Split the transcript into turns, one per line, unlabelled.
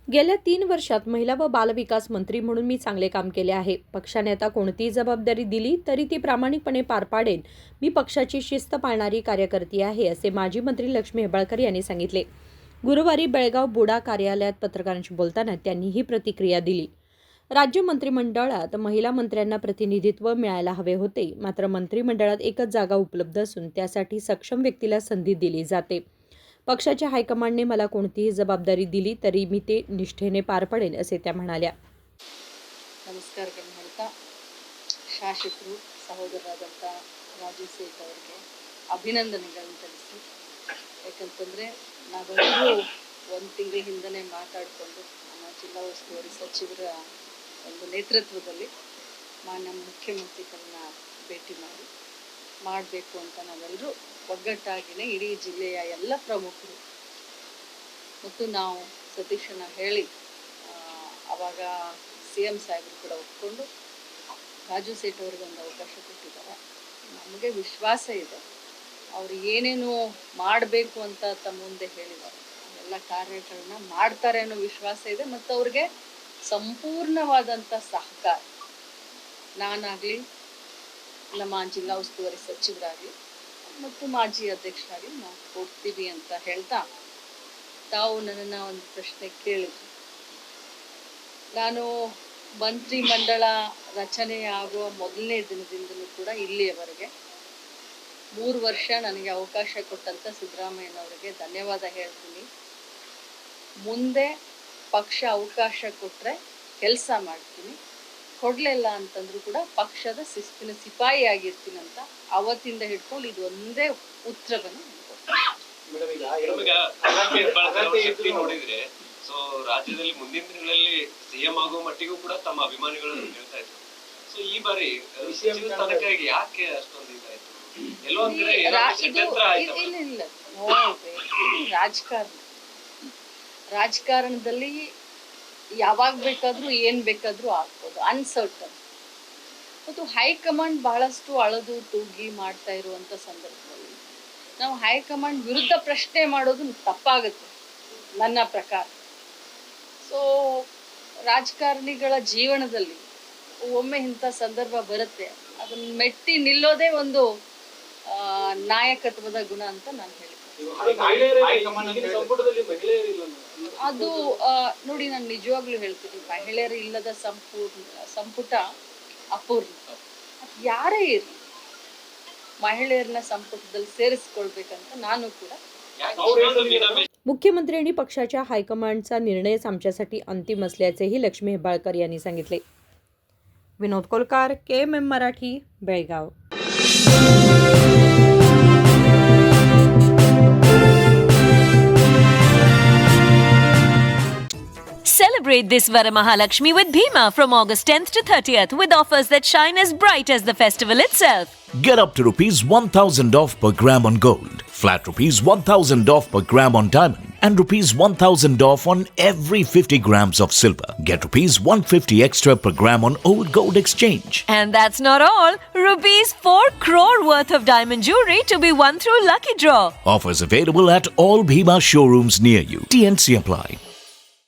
गेल्या 3 वर्षात महिला व बालविकास मंत्री म्हणून मी चांगले काम केले आहे. पक्षाने आता कोणतीही जबाबदारी दिली तरी ती प्रामाणिकपणे पार पाडेन. मी पक्षाची शिस्त पाळणारी कार्यकर्ती आहे, असे माजी मंत्री लक्ष्मी हेब्बाळकर यांनी सांगितले. गुरुवारी बेळगाव बुडा कार्यालयात पत्रकारांशी बोलताना त्यांनी ही प्रतिक्रिया दिली. राज्य मंत्रिमंडळात महिला मंत्र्यांना प्रतिनिधित्व मिळायला हवे होते, मात्र मंत्रिमंडळात एकच जागा उपलब्ध असून त्यासाठी सक्षम व्यक्तीला संधी दिली जाते. पक्षाच्या हायकमांडने मला कोणतीही जबाबदारी दिली तरी मी ते निष्ठेने पार पडेन, असे त्या म्हणाल्या.
ನಮಸ್ಕಾರಗಳನ್ನು ಹೇಳ್ತಾ ಶಾಸಕರು ಸಹೋದರರಾದಂಥ ರಾಜು ಸೇಠ್ ಅವರಿಗೆ ಅಭಿನಂದನೆಗಳನ್ನು ತಿಳಿಸಿ, ಯಾಕಂತಂದರೆ ನಾವೆಲ್ಲರೂ ಒಂದು ತಿಂಗಳ ಹಿಂದನೇ ಮಾತಾಡಿಕೊಂಡು ನಮ್ಮ ಜಿಲ್ಲಾ ಉಸ್ತುವಾರಿ ಸಚಿವರ ಒಂದು ನೇತೃತ್ವದಲ್ಲಿ ಮಾನ್ಯ ಮುಖ್ಯಮಂತ್ರಿಗಳನ್ನ ಭೇಟಿ ಮಾಡಬೇಕು ಅಂತ ನಾವೆಲ್ಲರೂ ಒಗ್ಗಟ್ಟಾಗಿಯೇ ಇಡೀ ಜಿಲ್ಲೆಯ ಎಲ್ಲ ಪ್ರಮುಖರು ಮತ್ತು ನಾವು ಸತೀಶನ ಹೇಳಿ ಆವಾಗ CM ಸಾಹೇಬರು ಕೂಡ ಒಪ್ಕೊಂಡು ರಾಜು ಸೇಠ್ ಅವ್ರಿಗೆ ಒಂದು ಅವಕಾಶ ಕೊಟ್ಟಿದ್ದಾರೆ. ನಮಗೆ ವಿಶ್ವಾಸ ಇದೆ, ಅವರು ಏನೇನು ಮಾಡಬೇಕು ಅಂತ ತಮ್ಮ ಮುಂದೆ ಹೇಳಿದ್ದಾರೆ ಎಲ್ಲ ಕಾರ್ಯಗಳನ್ನ ಮಾಡ್ತಾರೆ ಅನ್ನೋ ವಿಶ್ವಾಸ ಇದೆ. ಮತ್ತು ಅವ್ರಿಗೆ ಸಂಪೂರ್ಣವಾದಂಥ ಸಹಕಾರ ನಾನಾಗಲಿ, ನಮ್ಮ ಜಿಲ್ಲಾ ಉಸ್ತುವಾರಿ ಸಚಿವರಾಗಲಿ ಮತ್ತು ಮಾಜಿ ಅಧ್ಯಕ್ಷರಾಗಿ ನಾವು ಕೊಡ್ತೀವಿ ಅಂತ ಹೇಳ್ತಾ, ತಾವು ನನ್ನನ್ನು ಒಂದು ಪ್ರಶ್ನೆ ಕೇಳಿದ್ರು. ನಾನು ಮಂತ್ರಿ ಮಂಡಳ ರಚನೆ ಆಗುವ ಮೊದಲನೇ ದಿನದಿಂದಲೂ ಕೂಡ ಇಲ್ಲಿಯವರೆಗೆ 3 ವರ್ಷ ನನಗೆ ಅವಕಾಶ ಕೊಟ್ಟಂಥ ಸಿದ್ದರಾಮಯ್ಯನವರಿಗೆ ಧನ್ಯವಾದ ಹೇಳ್ತೀನಿ. ಮುಂದೆ ಪಕ್ಷ ಅವಕಾಶ ಕೊಟ್ಟರೆ ಕೆಲಸ ಮಾಡ್ತೀನಿ, ಕೊಡಲಿಲ್ಲ ಅಂತಂದ್ರೂ ಕೂಡ ಪಕ್ಷದ ಶಿಸ್ತಿನ ಸಿಪಾಯಿ ಆಗಿರ್ತೀನಿ ಅಂತ ಅವತ್ತಿಂದ ಹಿಡ್ಕೊಂಡು ಇದು ಒಂದೇ ಉತ್ತರವನ್ನು
ನೋಡಿದ್ರೆ. ಸೊ ರಾಜ್ಯದಲ್ಲಿ ಮುಂದಿನ ದಿನಗಳಲ್ಲಿ CM ಆಗುವ ಮಟ್ಟಿಗೂ ಕೂಡ ತಮ್ಮ ಅಭಿಮಾನಿಗಳನ್ನು ಹೇಳ್ತಾ ಇದ್ರು. ಸೊ ಈ ಬಾರಿ ತನಕಾಗಿ ಯಾಕೆ ಅಷ್ಟೊಂದು ಇದಾಯ್ತು? ಎಲ್ಲೋ ಒಂದ್ ಕಡೆ
ಇಲ್ಲ ರಾಜಕಾರಣದಲ್ಲಿ ಯಾವಾಗ ಬೇಕಾದ್ರೂ ಏನ್ ಬೇಕಾದ್ರೂ ಆಗ್ಬೋದು, ಅನ್ಸರ್ಟನ್. ಮತ್ತು ಹೈಕಮಾಂಡ್ ಬಹಳಷ್ಟು ಅಳದು ತೂಗಿ ಮಾಡ್ತಾ ಇರುವಂತ ಸಂದರ್ಭದಲ್ಲಿ ನಾವು ಹೈಕಮಾಂಡ್ ವಿರುದ್ಧ ಪ್ರಶ್ನೆ ಮಾಡೋದು ತಪ್ಪಾಗುತ್ತೆ ನನ್ನ ಪ್ರಕಾರ. ಸೊ ರಾಜಕಾರಣಿಗಳ ಜೀವನದಲ್ಲಿ ಒಮ್ಮೆ ಇಂಥ ಸಂದರ್ಭ ಬರುತ್ತೆ, ಅದನ್ನ ಮೆಟ್ಟಿ ನಿಲ್ಲೋದೇ ಒಂದು ನಾಯಕತ್ವದ ಗುಣ ಅಂತ ನಾನು ಹೇಳ್ತೀನಿ. ಅದು ನೋಡಿ, ನಾನು ನಿಜವಾಗ್ಲೂ ಹೇಳ್ತೀನಿ, ಮಹಿಳೆಯರು ಇಲ್ಲದ ಸಂಪುಟ ಅಪೂರ್ಣ. ಯಾರೇ ಇರಲಿ, ಮಹಿಳೆಯರನ್ನ ಸಂಪುಟದಲ್ಲಿ ಸೇರಿಸ್ಕೊಳ್ಬೇಕಂತ ನಾನು ಕೂಡ.
मुख्यमंत्री आणि पक्षाच्या हायकमांडचा निर्णयच आमच्यासाठी अंतिम असल्याचेही लक्ष्मी हेब्बाळकर यांनी सांगितले. Vinod Kolkar, KMM Marathi, Belgaum.
Celebrate this Varamahalakshmi with Bhima from August 10th to 30th with offers that shine as bright as the festival itself.
Get up to rupees 1,000 off per gram on gold, flat rupees 1,000 off per gram on diamond, and rupees 1,000 off on every 50 grams of silver. Get rupees 150 extra per gram on old gold exchange.
And that's not all. Rupees 4 crore worth of diamond jewelry to be won through lucky draw.
Offers available at all Bhima showrooms near you. TNC apply.